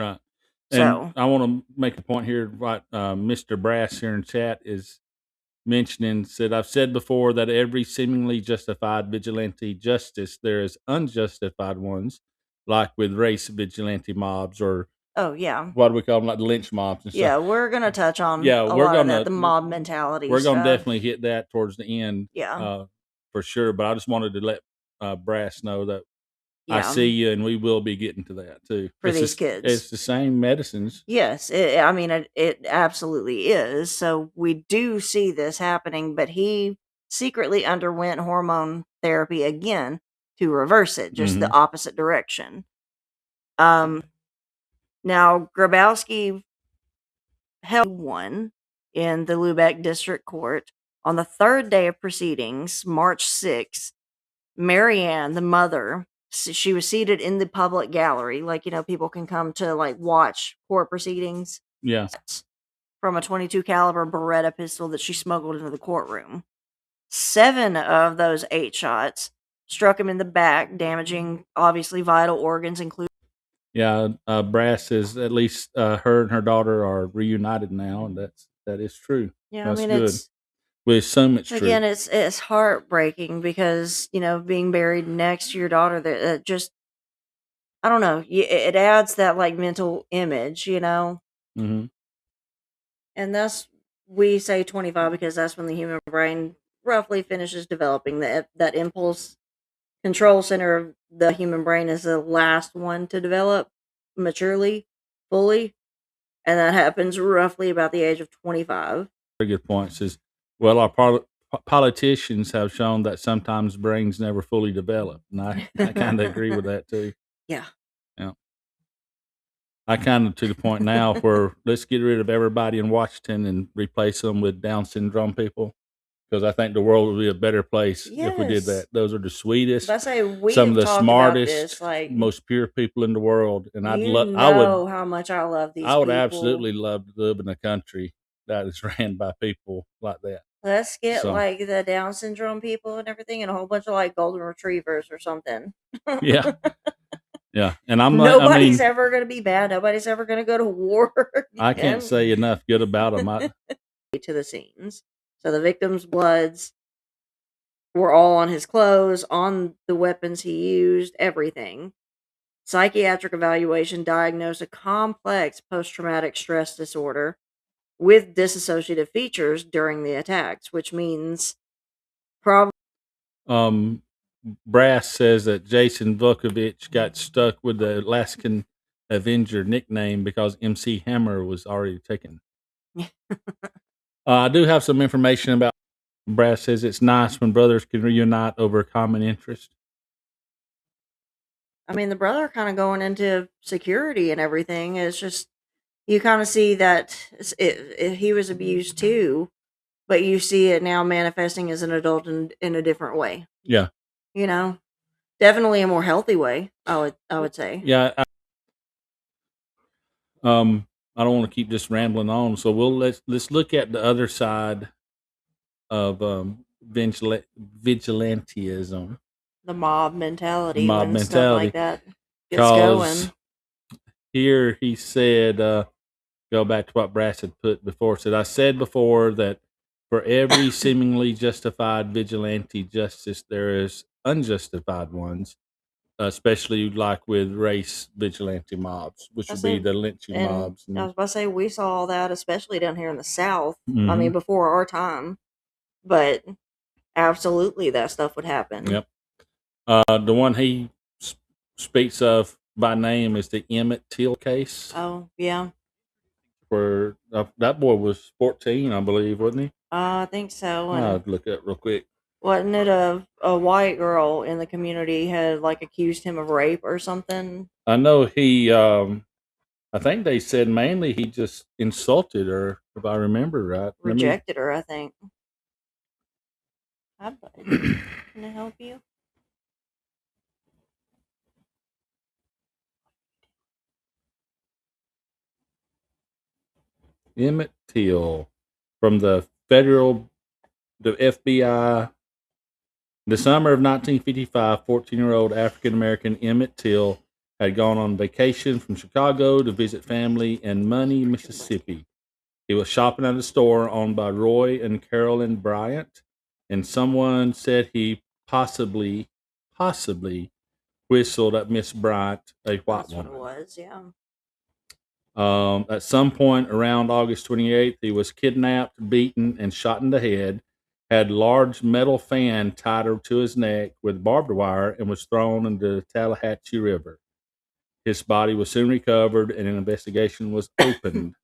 Right. And So, I want to make a point here. What Mr. Brass here in chat is mentioning said, I've said before that every seemingly justified vigilante justice, there is unjustified ones, like with race vigilante mobs or oh yeah, what do we call them, like the lynch mobs and stuff. yeah, we're gonna touch on Yeah, a lot of that, the mob mentality we're gonna stuff. definitely hit that towards the end, Yeah, for sure. But I just wanted to let Brass know that I yeah, see you, and we will be getting to that too. for these kids. It's the same medicines. Yes, I mean, it absolutely is. So we do see this happening, but he secretly underwent hormone therapy again to reverse it, just the Hmm. opposite direction. Um, Now Grabowski held one in the Lubeck District Court on the third day of proceedings, March 6th. Marianne, the mother, she was seated in the public gallery, like people can come to like watch court proceedings. Yeah. From a 22 caliber Beretta pistol that she smuggled into the courtroom. 7 of those 8 shots struck him in the back, damaging obviously vital organs, including. Yeah, Brass says at least her and her daughter are reunited now, and that is true. Yeah, I That's mean good. We assume it's true. again, it's heartbreaking because being buried next to your daughter, that just I don't know, it adds that like mental image, Hmm. and that's we say 25 because that's when the human brain roughly finishes developing. That impulse control center of the human brain is the last one to develop maturely, fully, and that happens roughly about the age of 25. Very good point. Says, well, our politicians have shown that sometimes brains never fully develop, and I kind of agree with that too. Yeah. Yeah, I kind of to the point now where let's get rid of everybody in Washington and replace them with Down syndrome people, because I think the world would be a better place if we did that. Yes. Those are the But I sweetest, say some of we've the talked about this, smartest, like most pure people in the world, and you I would know how much I love these I would people. absolutely love to live in a country that is ran by people like that. Let's get So like the Down syndrome people and everything, and a whole bunch of like golden retrievers or something. yeah, yeah, and I Nobody's mean, ever gonna be bad. Nobody's ever gonna go to war I can't again. say enough good about them. To the scenes. So the victim's bloods were all on his clothes, on the weapons he used, everything. Psychiatric evaluation diagnosed a complex post traumatic stress disorder with dissociative features during the attacks, which means probably. um, Brass says that Jason Vukovich got stuck with the Alaskan Avenger nickname because MC Hammer was already taken. I do have some information about. Brass says it's nice when brothers can reunite over a common interest. I mean, the brother kind of going into security and everything. It's just you kind of see that he was abused too, but you see it now manifesting as an adult in a different way. Yeah, Definitely a more healthy way. I would say. yeah. I don't want to keep just rambling on, so let's look at the other side of vigilantism, The mob the mentality mob when stuff like mentality. that gets Because going. here he said, go back to what Brass had put before. Said I said before that for every seemingly justified vigilante justice, there is unjustified ones, especially like with race vigilante mobs, which I would be said, the lynching and mobs. I was about to say we saw all that, especially down here in the South. I Mm-hmm. mean, before our time, but absolutely that stuff would happen. Yep. The one he speaks of by name is the Emmett Till case, Oh yeah, where that boy was 14, I believe, wasn't he? I think so. And I'll look up real quick. wasn't it a white girl in the community had like accused him of rape or something? I know he. I think they said mainly he just insulted her, if I remember right. Rejected her, I think. Hi, bud. Can I help you? Emmett Till from the FBI. The summer of 1955, 14-year-old African American Emmett Till had gone on vacation from Chicago to visit family in Money, Mississippi. He was shopping at a store owned by Roy and Carolyn Bryant, and someone said he possibly whistled at Miss Bryant, a white That's what it woman. was, yeah. At some point around August 28th, he was kidnapped, beaten, and shot in the head. Had large metal fan tied to his neck with barbed wire and was thrown into the Tallahatchie River. His body was soon recovered and an investigation was opened.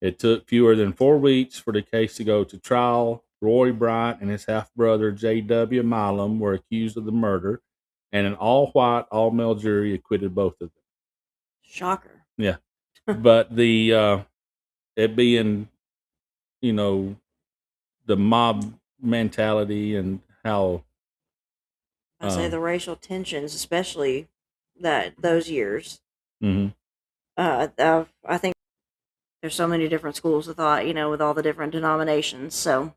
It took fewer than 4 weeks for the case to go to trial. Roy Bryant and his half brother J.W. Milam were accused of the murder, and an all white, all male jury acquitted both of them. Shocker. Yeah. But it being, the mob mentality and how I say the racial tensions, especially those years. Mhm. I think there's so many different schools of thought, with all the different denominations. So,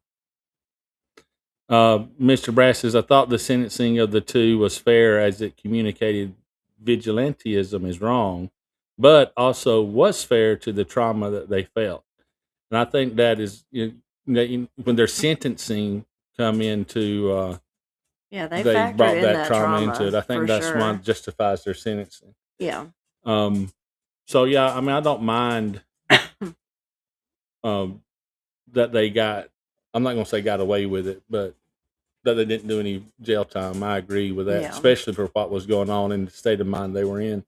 Mr. Brass says, I thought the sentencing of the two was fair as it communicated vigilantism is wrong, but also was fair to the trauma that they felt. And I think that is, when their sentencing come into, yeah, they they factor brought in that that trauma into it. I for think that's why sure. it justifies their sentencing. Yeah. So yeah, I mean, I don't mind that they got. I'm not going to say got away with it, but that they didn't do any jail time. I agree with that, Yeah. especially for what was going on in the state of mind they were in.